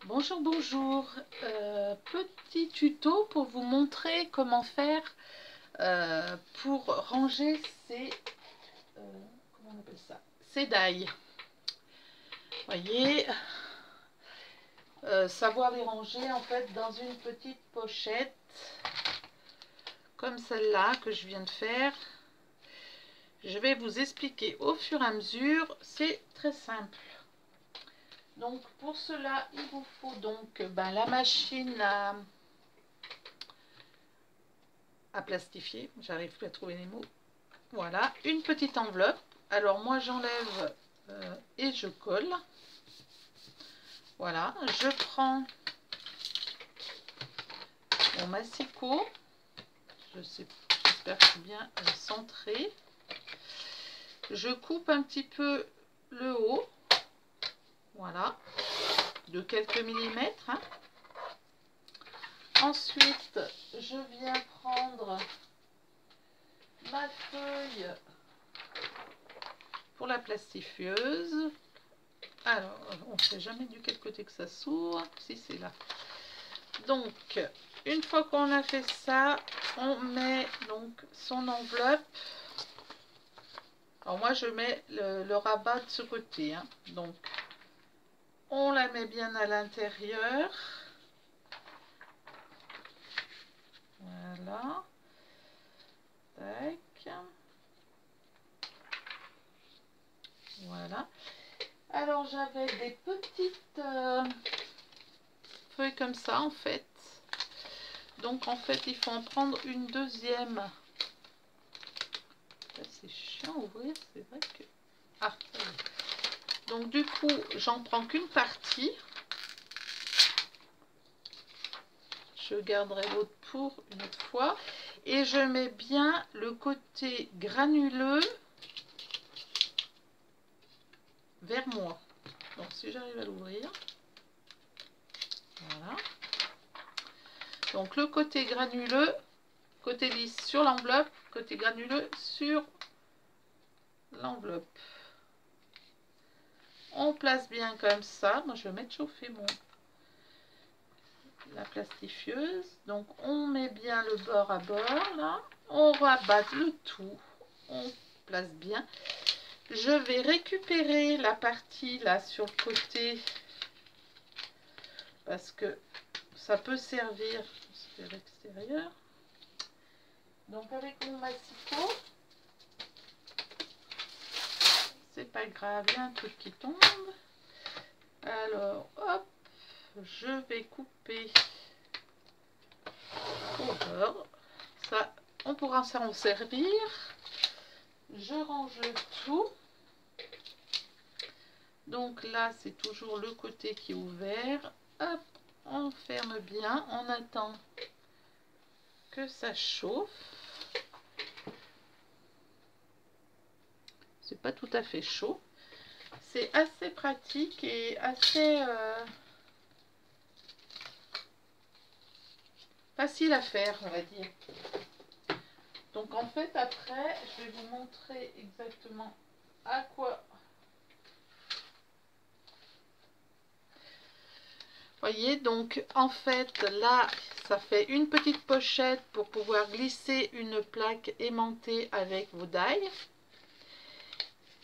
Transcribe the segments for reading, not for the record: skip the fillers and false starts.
Bonjour, bonjour. Petit tuto pour vous montrer comment faire pour ranger ces comment on appelle ça, ces die. Voyez, savoir les ranger en fait dans une petite pochette comme celle-là que je viens de faire. Je vais vous expliquer au fur et à mesure. C'est très simple. Donc pour cela, il vous faut donc la machine à plastifier. J'arrive plus à trouver les mots. Voilà, une petite enveloppe. Alors moi j'enlève et je colle. Voilà, je prends mon massicot. J'espère que c'est bien centré. Je coupe un petit peu le haut. Voilà, de quelques millimètres. Hein. Ensuite, je viens prendre ma feuille pour la plastifieuse. Alors, on ne sait jamais de quel côté que ça s'ouvre. Si, c'est là. Donc, une fois qu'on a fait ça, on met donc son enveloppe. Alors moi, je mets le rabat de ce côté. Hein. Donc, on la met bien à l'intérieur. Voilà. Tac. Voilà. Alors, j'avais des petites feuilles comme ça, en fait. Donc, en fait, il faut en prendre une deuxième. C'est chiant à ouvrir, c'est vrai que... Ah, ça y est. Donc, du coup, j'en prends qu'une partie. Je garderai l'autre pour une autre fois. Et je mets bien le côté granuleux vers moi. Donc, si j'arrive à l'ouvrir. Voilà. Donc, le côté granuleux, côté lisse sur l'enveloppe, côté granuleux sur l'enveloppe. On place bien comme ça. Moi, je vais mettre chauffer la plastifieuse. Donc, on met bien le bord à bord, là. On rabat le tout. On place bien. Je vais récupérer la partie, là, sur le côté. Parce que ça peut servir vers l'extérieur. Donc, avec mon massicot, c'est pas grave, il y a un truc qui tombe. Alors, hop, je vais couper au bord. Ça, on pourra s'en servir. Je range tout. Donc là, c'est toujours le côté qui est ouvert. Hop, on ferme bien. On attend que ça chauffe. C'est pas tout à fait chaud. C'est assez pratique et assez facile à faire, on va dire. Donc en fait, après, je vais vous montrer exactement à quoi. Voyez, donc en fait, là, ça fait une petite pochette pour pouvoir glisser une plaque aimantée avec vos die.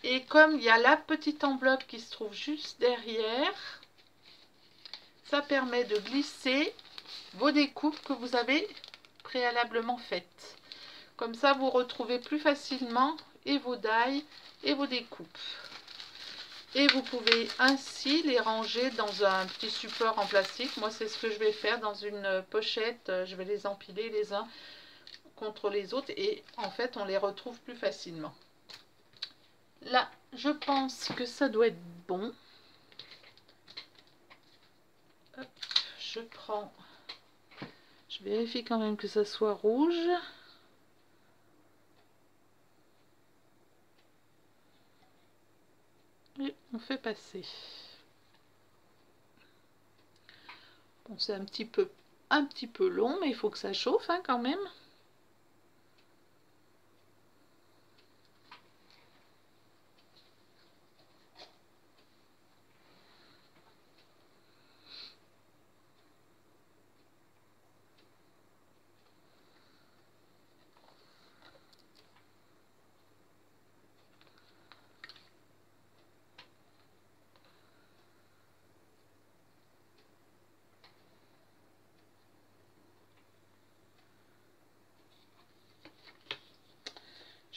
Et comme il y a la petite enveloppe qui se trouve juste derrière, ça permet de glisser vos découpes que vous avez préalablement faites. Comme ça, vous retrouvez plus facilement et vos die et vos découpes. Et vous pouvez ainsi les ranger dans un petit support en plastique. Moi, c'est ce que je vais faire dans une pochette. Je vais les empiler les uns contre les autres et en fait, on les retrouve plus facilement. Là, je pense que ça doit être bon. Hop, je prends... Je vérifie quand même que ça soit rouge. Et on fait passer. Bon, c'est un petit peu long, mais il faut que ça chauffe hein, quand même.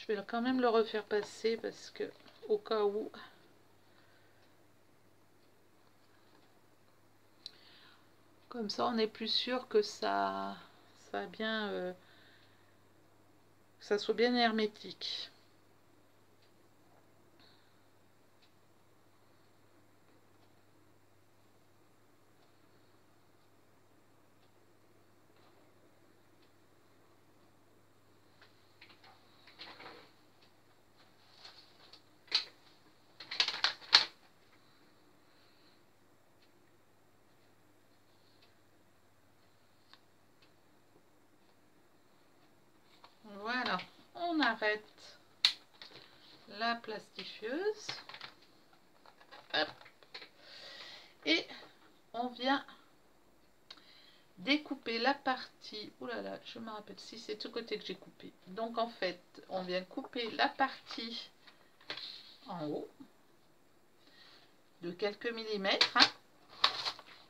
Je vais quand même le refaire passer parce que au cas où. Comme ça, on est plus sûr que ça a bien, que ça soit bien hermétique. Voilà, on arrête la plastifieuse. Hop. Et on vient découper la partie. Ouh là là, je me rappelle si c'est de ce côté que j'ai coupé. Donc en fait, on vient couper la partie en haut de quelques millimètres. Hein.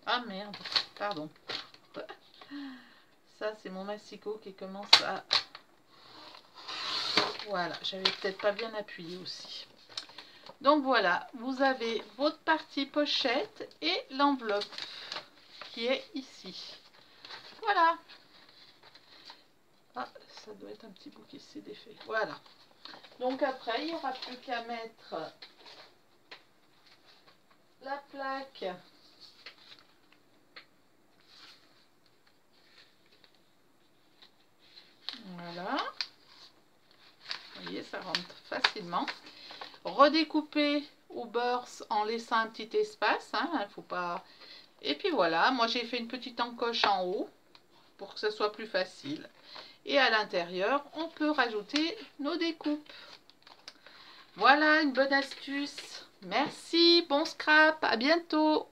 Ah merde, pardon. Ça, c'est mon massicot qui commence à... Voilà, j'avais peut-être pas bien appuyé aussi. Donc voilà, vous avez votre partie pochette et l'enveloppe qui est ici. Voilà. Ah, ça doit être un petit bout qui s'est défait. Voilà. Donc après, il n'y aura plus qu'à mettre la plaque voilà. Vous voyez, ça rentre facilement. Redécouper au beurre en laissant un petit espace. Hein, faut pas... Et puis voilà, moi j'ai fait une petite encoche en haut pour que ce soit plus facile. Et à l'intérieur, on peut rajouter nos découpes. Voilà une bonne astuce. Merci, bon scrap, à bientôt.